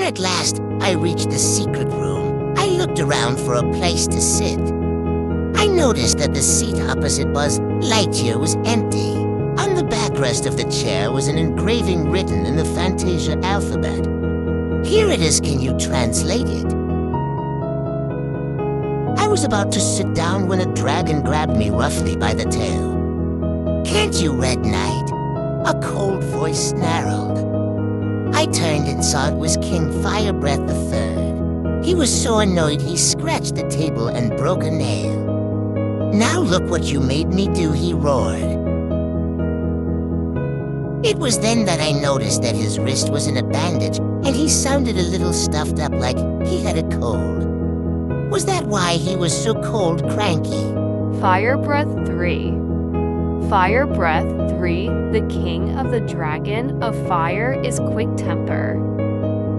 When at last I reached the secret room, I looked around for a place to sit. I noticed that the seat opposite Buzz Lightyear was empty. On the backrest of the chair was an engraving written in the Fantasia alphabet. Here it is, can you translate it? I was about to sit down when a dragon grabbed me roughly by the tail. "Can't you, Red Knight?" a cold voice snarled. I turned and saw it was King Firebreath III. He was so annoyed he scratched the table and broke a nail. "Now look what you made me do," he roared. It was then that I noticed that his wrist was in a bandage, and he sounded a little stuffed up like he had a cold. Was that why he was so cold cranky? Firebreath 3. Firebreath 3, the king of the dragon of fire, is quick temper.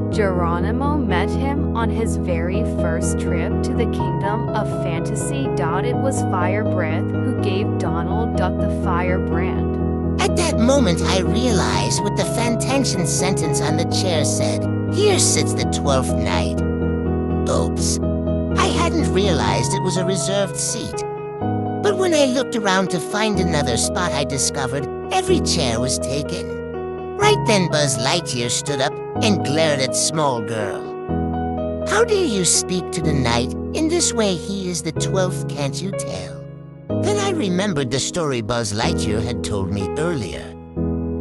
Geronimo met him on his very first trip to the kingdom of fantasy. It was Firebreath who gave Donald Duck the firebrand. At that moment, I realized what the Fantension sentence on the chair said. Here sits the 12th Knight. Oops. I hadn't realized it was a reserved seat. But when I looked around to find another spot, I discovered every chair was taken. Right then, Buzz Lightyear stood up and glared at Small Girl. "How dare you speak to the knight in this way? He is the 12th, can't you tell?" Then I remembered the story Buzz Lightyear had told me earlier.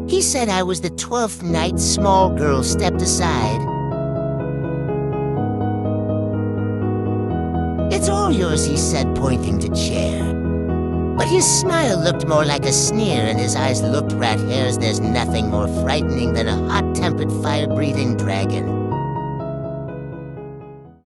He said I was the 12th Knight. Small Girl stepped aside. "It's all yours," he said, pointing to chair. But his smile looked more like a sneer and his eyes looked rat hairs. There's nothing more frightening than a hot-tempered, fire-breathing dragon.